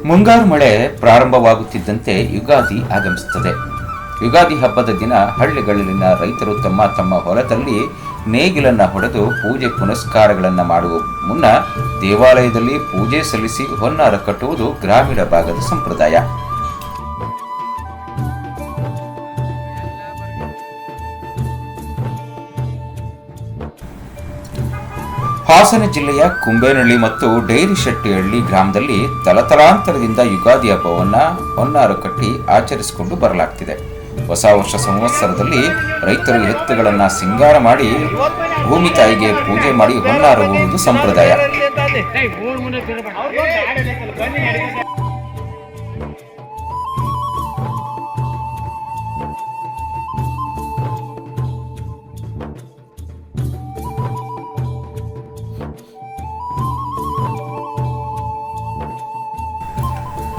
ಮುಂಗಾರು ಮಳೆ ಪ್ರಾರಂಭವಾಗುತ್ತಿದ್ದಂತೆ ಯುಗಾದಿ ಆಗಮಿಸುತ್ತದೆ. ಯುಗಾದಿ ಹಬ್ಬದ ದಿನ ಹಳ್ಳಿಗಳಲ್ಲಿನ ರೈತರು ತಮ್ಮ ಹೊಲದಲ್ಲಿ ನೇಗಿಲನ್ನು ಹೊಡೆದು ಪೂಜೆ ಪುನಸ್ಕಾರಗಳನ್ನು ಮಾಡುವ ಮುನ್ನ ದೇವಾಲಯದಲ್ಲಿ ಪೂಜೆ ಸಲ್ಲಿಸಿ ಹೊನ್ನಾರ ಕಟ್ಟುವುದು ಗ್ರಾಮೀಣ ಭಾಗದ ಸಂಪ್ರದಾಯ. ಹಾಸನ ಜಿಲ್ಲೆಯ ಕುಂಬೇನಹಳ್ಳಿ ಮತ್ತು ಡೈರಿಶೆಟ್ಟಿಹಳ್ಳಿ ಗ್ರಾಮದಲ್ಲಿ ತಲತಲಾಂತರದಿಂದ ಯುಗಾದಿ ಹಬ್ಬವನ್ನು ಹೊನ್ನಾರು ಕಟ್ಟಿ ಆಚರಿಸಿಕೊಂಡು ಬರಲಾಗ್ತಿದೆ. ಹೊಸ ವರ್ಷ ಸಂವತ್ಸರದಲ್ಲಿ ರೈತರು ಎತ್ತುಗಳನ್ನು ಸಿಂಗಾರ ಮಾಡಿ ಭೂಮಿ ತಾಯಿಗೆ ಪೂಜೆ ಮಾಡಿ ಹೊನ್ನಾರು ಹೂಡುವುದು ಸಂಪ್ರದಾಯ.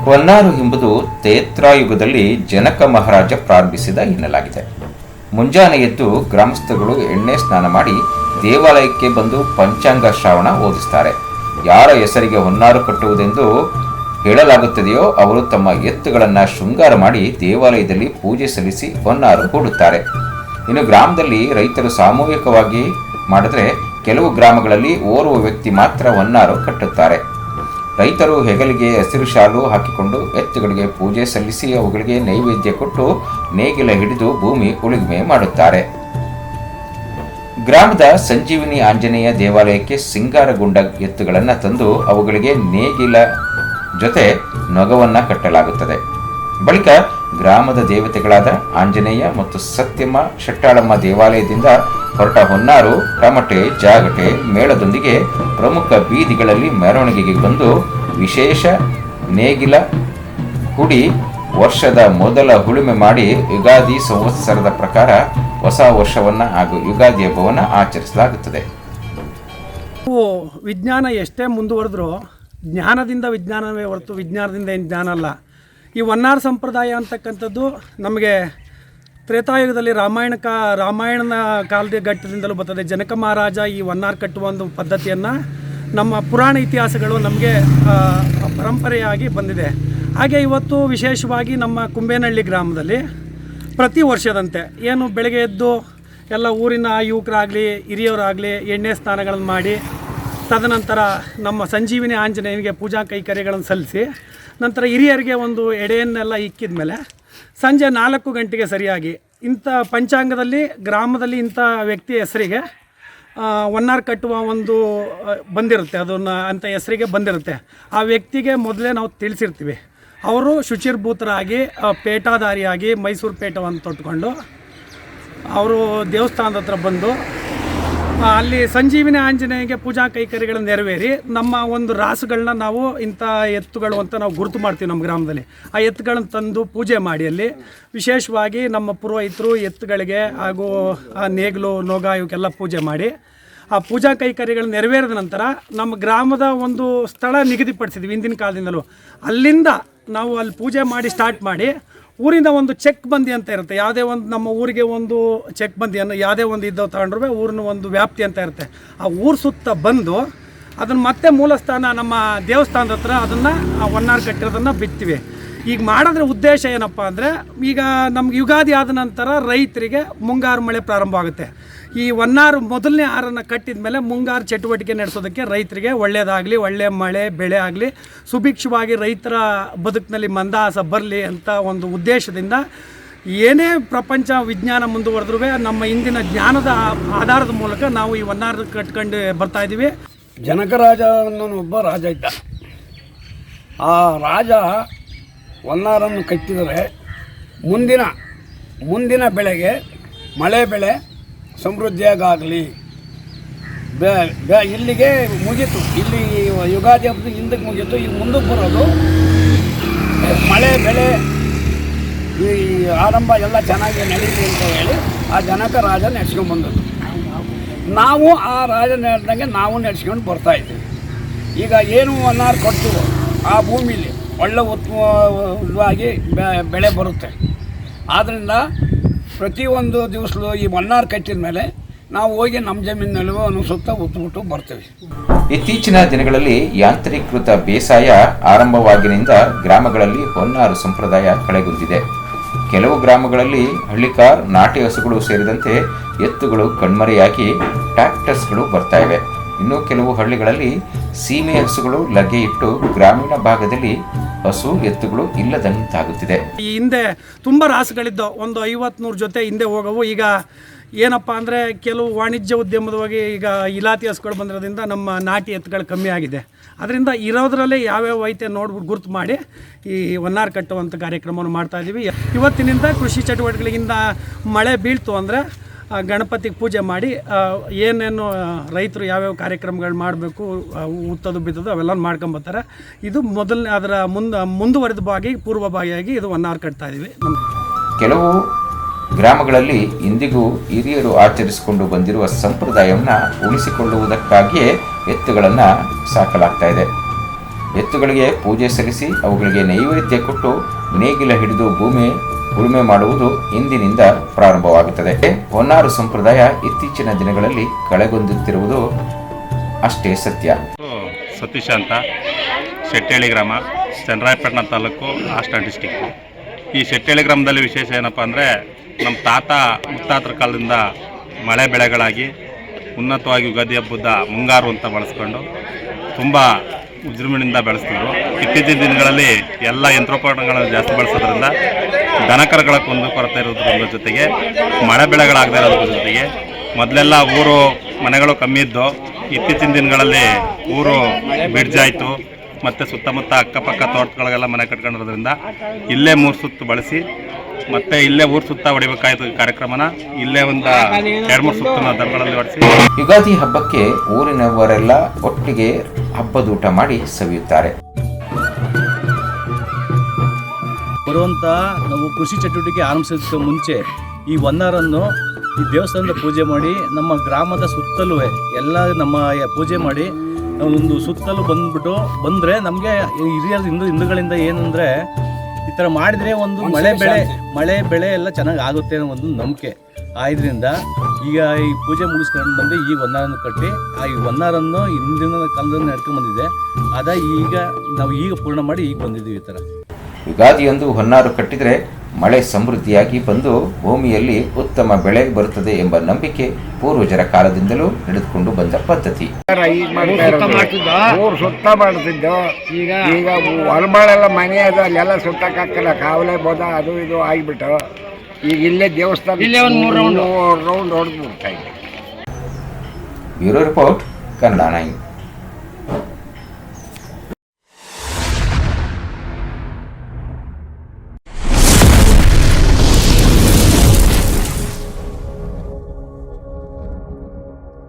ಹೊನ್ನಾರು ಎಂಬುದು ತೇತ್ರಾಯುಗದಲ್ಲಿ ಜನಕ ಮಹಾರಾಜ ಪ್ರಾರಂಭಿಸಿದ ಎನ್ನಲಾಗಿದೆ. ಮುಂಜಾನೆ ಎದ್ದು ಗ್ರಾಮಸ್ಥರುಗಳು ಎಣ್ಣೆ ಸ್ನಾನ ಮಾಡಿ ದೇವಾಲಯಕ್ಕೆ ಬಂದು ಪಂಚಾಂಗ ಶ್ರಾವಣ ಓದಿಸ್ತಾರೆ. ಯಾರ ಹೆಸರಿಗೆ ಹೊನ್ನಾರು ಕಟ್ಟುವುದೆಂದು ಹೇಳಲಾಗುತ್ತದೆಯೋ ಅವರು ತಮ್ಮ ಎತ್ತುಗಳನ್ನು ಶೃಂಗಾರ ಮಾಡಿ ದೇವಾಲಯದಲ್ಲಿ ಪೂಜೆ ಸಲ್ಲಿಸಿ ಹೊನ್ನಾರು ಹೂಡುತ್ತಾರೆ. ಇನ್ನು ಗ್ರಾಮದಲ್ಲಿ ರೈತರು ಸಾಮೂಹಿಕವಾಗಿ ಮಾಡಿದರೆ ಕೆಲವು ಗ್ರಾಮಗಳಲ್ಲಿ ಓರ್ವ ವ್ಯಕ್ತಿ ಮಾತ್ರ ಹೊನ್ನಾರು ಕಟ್ಟುತ್ತಾರೆ. ರೈತರು ಹೆಗಲಿಗೆ ಹಸಿರು ಶಾಲು ಹಾಕಿಕೊಂಡು ಎತ್ತುಗಳಿಗೆ ಪೂಜೆ ಸಲ್ಲಿಸಿ ಅವುಗಳಿಗೆ ನೈವೇದ್ಯ ಕೊಟ್ಟು ನೇಗಿಲ ಹಿಡಿದು ಭೂಮಿ ಉಳುಮೆ ಮಾಡುತ್ತಾರೆ. ಗ್ರಾಮದ ಸಂಜೀವಿನಿ ಆಂಜನೇಯ ದೇವಾಲಯಕ್ಕೆ ಸಿಂಗಾರಗೊಂಡ ಎತ್ತುಗಳನ್ನು ತಂದು ಅವುಗಳಿಗೆ ನೇಗಿಲ ಜೊತೆ ನೊಗವನ್ನು ಕಟ್ಟಲಾಗುತ್ತದೆ. ಬಳಿಕ ಗ್ರಾಮದ ದೇವತೆಗಳಾದ ಆಂಜನೇಯ ಮತ್ತು ಸತ್ಯಮ್ಮ ಶೆಟ್ಟಾಳಮ್ಮ ದೇವಾಲಯದಿಂದ ಹೊರಟ ಹೊನ್ನಾರು ಟಮಟೆ ಜಾಗಟೆ ಮೇಳದೊಂದಿಗೆ ಪ್ರಮುಖ ಬೀದಿಗಳಲ್ಲಿ ಮೆರವಣಿಗೆಗೆ ಬಂದು ವಿಶೇಷ ನೇಗಿಲ ಹುಡಿ ವರ್ಷದ ಮೊದಲ ಉಳುಮೆ ಮಾಡಿ ಯುಗಾದಿ ಸಂವತ್ಸರದ ಪ್ರಕಾರ ಹೊಸ ವರ್ಷವನ್ನು ಹಾಗೂ ಯುಗಾದಿ ಹಬ್ಬವನ್ನು ಆಚರಿಸಲಾಗುತ್ತದೆ. ವಿಜ್ಞಾನ ಎಷ್ಟೇ ಮುಂದುವರೆದ್ರೂ ಜ್ಞಾನದಿಂದ ವಿಜ್ಞಾನವೇ ಹೊರತು ವಿಜ್ಞಾನದಿಂದ ಏನು ಜ್ಞಾನ ಅಲ್ಲ. ಈ ಹೊನ್ನಾರು ಸಂಪ್ರದಾಯ ಅಂತಕ್ಕಂಥದ್ದು ನಮಗೆ ತ್ರೇತಾಯುಗದಲ್ಲಿ ರಾಮಾಯಣನ ಕಾಲದ ಘಟ್ಟದಿಂದಲೂ ಬರ್ತದೆ. ಜನಕ ಮಹಾರಾಜ ಈ ಹೊನ್ನಾರು ಕಟ್ಟುವ ಒಂದು ಪದ್ಧತಿಯನ್ನು ನಮ್ಮ ಪುರಾಣ ಇತಿಹಾಸಗಳು ನಮಗೆ ಪರಂಪರೆಯಾಗಿ ಬಂದಿದೆ. ಹಾಗೆ ಇವತ್ತು ವಿಶೇಷವಾಗಿ ನಮ್ಮ ಕುಂಬೇನಹಳ್ಳಿ ಗ್ರಾಮದಲ್ಲಿ ಪ್ರತಿ ವರ್ಷದಂತೆ ಏನು ಬೆಳಗ್ಗೆ ಎದ್ದು ಎಲ್ಲ ಊರಿನ ಯುವಕರಾಗಲಿ ಹಿರಿಯವರಾಗಲಿ ಎಣ್ಣೆ ಸ್ನಾನಗಳನ್ನು ಮಾಡಿ ತದನಂತರ ನಮ್ಮ ಸಂಜೀವಿನಿ ಆಂಜನೇಯನಿಗೆ ಪೂಜಾ ಕೈಕರ್ಯಗಳನ್ನು ಸಲ್ಲಿಸಿ ನಂತರ ಹಿರಿಯರಿಗೆ ಒಂದು ಎಡೆಯನ್ನೆಲ್ಲ ಇಕ್ಕಿದ ಮೇಲೆ ಸಂಜೆ 4 ಗಂಟೆಗೆ ಸರಿಯಾಗಿ ಇಂಥ ಪಂಚಾಂಗದಲ್ಲಿ ಗ್ರಾಮದಲ್ಲಿ ಇಂಥ ವ್ಯಕ್ತಿಯ ಹೆಸರಿಗೆ ಹೊನ್ನಾರು ಕಟ್ಟುವ ಒಂದು ಬಂದಿರುತ್ತೆ, ಅದನ್ನು ಅಂಥ ಹೆಸರಿಗೆ ಬಂದಿರುತ್ತೆ. ಆ ವ್ಯಕ್ತಿಗೆ ಮೊದಲೇ ನಾವು ತಿಳಿಸಿರ್ತೀವಿ. ಅವರು ಶುಚಿರ್ಭೂತರಾಗಿ ಪೇಟಾದಾರಿಯಾಗಿ ಮೈಸೂರು ಪೇಟವನ್ನು ತೊಟ್ಕೊಂಡು ಅವರು ದೇವಸ್ಥಾನದ ಹತ್ರ ಬಂದು ಅಲ್ಲಿ ಸಂಜೀವಿನಿ ಆಂಜನೇಯಗೆ ಪೂಜಾ ಕೈಕರ್ಯಗಳನ್ನು ನೆರವೇರಿ ನಮ್ಮ ಒಂದು ರಾಸುಗಳನ್ನ ನಾವು ಇಂಥ ಎತ್ತುಗಳು ಅಂತ ನಾವು ಗುರುತು ಮಾಡ್ತೀವಿ. ನಮ್ಮ ಗ್ರಾಮದಲ್ಲಿ ಆ ಎತ್ತುಗಳನ್ನು ತಂದು ಪೂಜೆ ಮಾಡಿ ಅಲ್ಲಿ ವಿಶೇಷವಾಗಿ ನಮ್ಮ ಪುರೋಹಿತರು ಎತ್ತುಗಳಿಗೆ ಹಾಗೂ ಆ ನೇಗಿಲು ನೊಗ ಇವಕ್ಕೆಲ್ಲ ಪೂಜೆ ಮಾಡಿ ಆ ಪೂಜಾ ಕೈಕರ್ಯಗಳು ನೆರವೇರಿದ ನಂತರ ನಮ್ಮ ಗ್ರಾಮದ ಒಂದು ಸ್ಥಳ ನಿಗದಿಪಡಿಸಿದ್ವಿ ಹಿಂದಿನ ಕಾಲದಿಂದಲೂ. ಅಲ್ಲಿಂದ ನಾವು ಅಲ್ಲಿ ಪೂಜೆ ಮಾಡಿ ಸ್ಟಾರ್ಟ್ ಮಾಡಿ ಊರಿಂದ ಒಂದು ಚೆಕ್ ಬಂದಿ ಅಂತ ಇರುತ್ತೆ. ಯಾವುದೇ ಒಂದು ನಮ್ಮ ಊರಿಗೆ ಒಂದು ಚೆಕ್ ಬಂದಿಯನ್ನು ಯಾವುದೇ ಒಂದು ಇದ್ದವು ತಗೊಂಡ್ರೂ ಊರಿನ ಒಂದು ವ್ಯಾಪ್ತಿ ಅಂತ ಇರುತ್ತೆ. ಆ ಊರು ಸುತ್ತ ಬಂದು ಅದನ್ನು ಮತ್ತೆ ಮೂಲಸ್ಥಾನ ನಮ್ಮ ದೇವಸ್ಥಾನದ ಹತ್ರ ಅದನ್ನು ಹೊನ್ನಾರು ಕಟ್ಟಿರೋದನ್ನು ಬಿಡ್ತೀವಿ. ಈಗ ಮಾಡೋದ್ರ ಉದ್ದೇಶ ಏನಪ್ಪ ಅಂದರೆ, ಈಗ ನಮ್ಗೆ ಯುಗಾದಿ ಆದ ನಂತರ ರೈತರಿಗೆ ಮುಂಗಾರು ಮಳೆ ಪ್ರಾರಂಭ ಆಗುತ್ತೆ. ಈ ಹೊನ್ನಾರು ಮೊದಲನೇ ಆರನ್ನು ಕಟ್ಟಿದ ಮೇಲೆ ಮುಂಗಾರು ಚಟುವಟಿಕೆ ನಡೆಸೋದಕ್ಕೆ ರೈತರಿಗೆ ಒಳ್ಳೆಯದಾಗಲಿ, ಒಳ್ಳೆಯ ಮಳೆ ಬೆಳೆ ಆಗಲಿ, ಸುಭಿಕ್ಷವಾಗಿ ರೈತರ ಬದುಕಿನಲ್ಲಿ ಮಂದಹಾಸ ಬರಲಿ ಅಂತ ಒಂದು ಉದ್ದೇಶದಿಂದ ಏನೇ ಪ್ರಪಂಚ ವಿಜ್ಞಾನ ಮುಂದುವರೆದ್ರೂ ನಮ್ಮ ಇಂದಿನ ಜ್ಞಾನದ ಆಧಾರದ ಮೂಲಕ ನಾವು ಈ ಹೊನ್ನಾರು ಕಟ್ಕೊಂಡು ಬರ್ತಾಯಿದ್ದೀವಿ. ಜನಕರಾಜ ಅನ್ನೋನು ಒಬ್ಬ ರಾಜ ಇದ್ದ. ಆ ರಾಜ ಹೊನ್ನಾರನ್ನು ಕಟ್ಟಿದರೆ ಮುಂದಿನ ಬೆಳೆಗೆ ಮಳೆ ಬೆಳೆ ಸಮೃದ್ಧಿಯಾಗಲಿ ಇಲ್ಲಿಗೆ ಮುಗೀತು. ಇಲ್ಲಿ ಯುಗಾದಿ ಹಬ್ಬದ ಹಿಂದಕ್ಕೆ ಮುಗೀತು. ಈಗ ಮುಂದಕ್ಕೆ ಬರೋದು ಮಳೆ ಬೆಳೆ ಈ ಆರಂಭ ಎಲ್ಲ ಚೆನ್ನಾಗಿ ನಡೀಲಿ ಅಂತ ಹೇಳಿ ಆ ಜನಕ ರಾಜ ನಡೆಸ್ಕೊಂಡ್ಬಂದದ್ದು. ನಾವು ಆ ರಾಜ ನಡೆದಂಗೆ ನಾವು ನಡೆಸ್ಕೊಂಡು ಬರ್ತಾಯಿದ್ದೀವಿ. ಈಗ ಏನು ಹೊನ್ನಾರು ಕೊಡ್ತೀವೋ ಆ ಭೂಮಿಲಿ ಒಳ್ಳೆ ಉತ್ತಮವಾಗಿ ಬೆಳೆ ಬರುತ್ತೆ. ಆದ್ದರಿಂದ ಪ್ರತಿಯೊಂದು ದಿವಸಲೂ ಈ ಹೊನ್ನಾರು ಕಟ್ಟಿದ ಮೇಲೆ ನಾವು ಹೋಗಿ ನಮ್ಮ ಜಮೀನಿನಲ್ಲೂ ಸುತ್ತ ಉತ್ಬಿಟ್ಟು ಬರ್ತೀವಿ. ಇತ್ತೀಚಿನ ದಿನಗಳಲ್ಲಿ ಯಾಂತ್ರೀಕೃತ ಬೇಸಾಯ ಆರಂಭವಾಗಿನಿಂದ ಗ್ರಾಮಗಳಲ್ಲಿ ಹೊನ್ನಾರು ಸಂಪ್ರದಾಯ ಕಳೆಗುಂದಿದೆ. ಕೆಲವು ಗ್ರಾಮಗಳಲ್ಲಿ ಹಳ್ಳಿಕಾರ್, ನಾಟಿ ಹಸುಗಳು ಸೇರಿದಂತೆ ಎತ್ತುಗಳು ಕಣ್ಮರೆಯಾಗಿ ಟ್ರ್ಯಾಕ್ಟರ್ಸ್ಗಳು ಬರ್ತಾ ಇವೆ. ಇನ್ನು ಕೆಲವು ಹಳ್ಳಿಗಳಲ್ಲಿ ಸೀಮೆ ಹಸುಗಳು ಲಗ್ಗೆ ಇಟ್ಟು ಗ್ರಾಮೀಣ ಭಾಗದಲ್ಲಿ ಹಸು ಎತ್ತುಗಳು ಇಲ್ಲದಂತಾಗುತ್ತಿದೆ. ಈ ಹಿಂದೆ ತುಂಬ ರಾಸುಗಳಿದ್ದವು, ಒಂದು 50-100 ಜೊತೆ ಹಿಂದೆ ಹೋಗವು. ಈಗ ಏನಪ್ಪ ಅಂದರೆ ಕೆಲವು ವಾಣಿಜ್ಯ ಉದ್ಯಮದವಾಗಿ ಈಗ ಇಲಾತಿ ಹಸುಗಳು ಬಂದಿರೋದ್ರಿಂದ ನಮ್ಮ ನಾಟಿ ಎತ್ತುಗಳು ಕಮ್ಮಿ ಆಗಿದೆ. ಅದರಿಂದ ಇರೋದ್ರಲ್ಲೇ ಯಾವ್ಯಾವ ಐತೆ ನೋಡ್ಬಿಟ್ಟು ಗುರ್ತು ಮಾಡಿ ಈ ಹೊನ್ನಾರು ಕಟ್ಟುವಂಥ ಕಾರ್ಯಕ್ರಮವನ್ನು ಮಾಡ್ತಾಯಿದ್ದೀವಿ. ಇವತ್ತಿನಿಂದ ಕೃಷಿ ಚಟುವಟಿಕೆಗಳಿಂದ ಮಳೆ ಬೀಳ್ತು ಅಂದರೆ ಗಣಪತಿಗೆ ಪೂಜೆ ಮಾಡಿ ಏನೇನು ರೈತರು ಯಾವ್ಯಾವ ಕಾರ್ಯಕ್ರಮಗಳು ಮಾಡಬೇಕು, ಉತ್ತದು ಬಿತ್ತದು ಅವೆಲ್ಲ ಮಾಡ್ಕೊಂಬರ್ತಾರೆ. ಇದು ಮೊದಲನೇ ಅದರ ಮುಂದುವರೆದ ಪೂರ್ವಭಾವಿಯಾಗಿ ಇದು ಹೊನ್ನಾರು ಕಟ್ತಾ ಇದ್ದೀವಿ. ಕೆಲವು ಗ್ರಾಮಗಳಲ್ಲಿ ಇಂದಿಗೂ ಹಿರಿಯರು ಆಚರಿಸಿಕೊಂಡು ಬಂದಿರುವ ಸಂಪ್ರದಾಯವನ್ನು ಉಳಿಸಿಕೊಳ್ಳುವುದಕ್ಕಾಗಿಯೇ ಎತ್ತುಗಳನ್ನು ಸಾಕಲಾಗ್ತಾ ಇದೆ. ಎತ್ತುಗಳಿಗೆ ಪೂಜೆ ಸಲ್ಲಿಸಿ ಅವುಗಳಿಗೆ ನೈವೇದ್ಯ ಕೊಟ್ಟು ನೇಗಿಲ ಹಿಡಿದು ಭೂಮಿ ಉಳುಮೆ ಮಾಡುವುದು ಇಂದಿನಿಂದ ಪ್ರಾರಂಭವಾಗುತ್ತದೆ. ಹೊನ್ನಾರು ಸಂಪ್ರದಾಯ ಇತ್ತೀಚಿನ ದಿನಗಳಲ್ಲಿ ಕಳೆಗುಂದುತ್ತಿರುವುದು ಅಷ್ಟೇ ಸತ್ಯ. ಸತೀಶ ಅಂತ, ಶೆಟ್ಟೇಳಿ ಗ್ರಾಮ, ಚನ್ನರಾಯಪಟ್ಟಣ ತಾಲೂಕು, ಹಾಸನ ಡಿಸ್ಟಿಕ್ಕು. ಈ ಶೆಟ್ಟೇಳಿ ಗ್ರಾಮದಲ್ಲಿ ವಿಶೇಷ ಏನಪ್ಪ ಅಂದರೆ, ನಮ್ಮ ತಾತ ಮುತ್ತಾತರ ಕಾಲದಿಂದ ಮಳೆ ಬೆಳೆಗಳಾಗಿ ಉನ್ನತವಾಗಿ ಯುಗಾದಿ ಹಬ್ಬದ ಮುಂಗಾರು ಅಂತ ಬಳಸ್ಕೊಂಡು ತುಂಬ ವಿಜೃಂಭಣೆಯಿಂದ ಬೆಳೆಸ್ತಿದ್ರು. ಇತ್ತೀಚಿನ ದಿನಗಳಲ್ಲಿ ಎಲ್ಲ ಯಂತ್ರೋಪಕರಣಗಳನ್ನು ಜಾಸ್ತಿ ಬಳಸೋದ್ರಿಂದ ದನಕರುಗಳ ಕುಂದು ಕೊರತೆ ಇರೋದ್ರ ಜೊತೆಗೆ ಮಳೆ ಬೆಳೆಗಳಾಗದೇ ಇರೋದ್ರ ಜೊತೆಗೆ ಮೊದಲೆಲ್ಲ ಊರು ಮನೆಗಳು ಕಮ್ಮಿ ಇದ್ದು, ಇತ್ತೀಚಿನ ದಿನಗಳಲ್ಲಿ ಊರು ಬಿಡ್ಜಾಯಿತು ಮತ್ತು ಸುತ್ತಮುತ್ತ ಅಕ್ಕಪಕ್ಕ ತೋಟಗಳಿಗೆಲ್ಲ ಮನೆ ಕಟ್ಕೊಂಡಿರೋದ್ರಿಂದ ಇಲ್ಲೇ 3 ಸುತ್ತು ಬಳಸಿ ಮತ್ತೆ ಇಲ್ಲೇ ಊರು ಸುತ್ತ ಹೊಡಿಬೇಕಾಯ್ತು ಕಾರ್ಯಕ್ರಮನ ಇಲ್ಲೇ ಒಂದು 2-3 ಸುತ್ತನ ದನಗಳಲ್ಲಿ ಹೊಡಿಸಿ ಯುಗಾದಿ ಹಬ್ಬಕ್ಕೆ ಊರಿನವರೆಲ್ಲ ಒಟ್ಟಿಗೆ ಹಬ್ಬದೂಟ ಮಾಡಿ ಸವಿಯುತ್ತಾರೆ. ಬರುವಂಥ ನಾವು ಕೃಷಿ ಚಟುವಟಿಕೆ ಆರಂಭಿಸೋದಕ್ಕೆ ಮುಂಚೆ ಈ ಹೊನ್ನಾರನ್ನು ಈ ದೇವಸ್ಥಾನದ ಪೂಜೆ ಮಾಡಿ ನಮ್ಮ ಗ್ರಾಮದ ಸುತ್ತಲೂ ಎಲ್ಲ ನಮ್ಮ ಪೂಜೆ ಮಾಡಿ ಒಂದು ಸುತ್ತಲೂ ಬಂದರೆ ನಮಗೆ ಹಿರಿಯರ ಹಿಂದೂಗಳಿಂದ ಏನಂದರೆ ಈ ಥರ ಮಾಡಿದರೆ ಒಂದು ಮಳೆ ಬೆಳೆ ಎಲ್ಲ ಚೆನ್ನಾಗಿ ಆಗುತ್ತೆ ಅನ್ನೋ ಒಂದು ನಂಬಿಕೆ ಆದ್ರಿಂದ ಈಗ ಈ ಪೂಜೆ ಮುಗಿಸ್ಕೊಂಡು ಬಂದು ಈ ಹೊನ್ನಾರನ್ನು ಕಟ್ಟಿ ಈ ಹೊನ್ನಾರನ್ನು ಹಿಂದಿನ ಕಾಲದಲ್ಲಿ ನಡ್ಕೊಂಡು ಬಂದಿದೆ. ಈಗ ನಾವು ಪೂರ್ಣ ಮಾಡಿ ಈಗ ಬಂದಿದ್ದೀವಿ. ಈ ಥರ ಯುಗಾದಿಯೊಂದು ಹೊನ್ನಾರು ಕಟ್ಟಿದರೆ ಮಳೆ ಸಮೃದ್ಧಿಯಾಗಿ ಬಂದು ಭೂಮಿಯಲ್ಲಿ ಉತ್ತಮ ಬೆಳೆ ಬರುತ್ತದೆ ಎಂಬ ನಂಬಿಕೆ ಪೂರ್ವಜರ ಕಾಲದಿಂದಲೂ ನಡೆದುಕೊಂಡು ಬಂದ ಪದ್ಧತಿ. ಊರು ಸುತ್ತ ಮಾಡ್ತಿದ್ದು. ಈಗ ಹೊಲಮಾಳೆಲ್ಲ ಮನೆ ಅದು ಅಲ್ಲೆಲ್ಲ ಸುತ್ತಕ್ಕಾಗಲ್ಲ, ಕಾವಲೆ ಬೋದ ಅದು ಇದು ಆಗಿಬಿಟ್ಟು ಈಗ ಇಲ್ಲೇ ದೇವಸ್ಥಾನ ಇಲ್ಲೇ ಒಂದು 3 ರೌಂಡ್ ಹೊಡೆದು ಬಿಡ್ತಾ ಇದೆ. Bureau report, Kannada 9.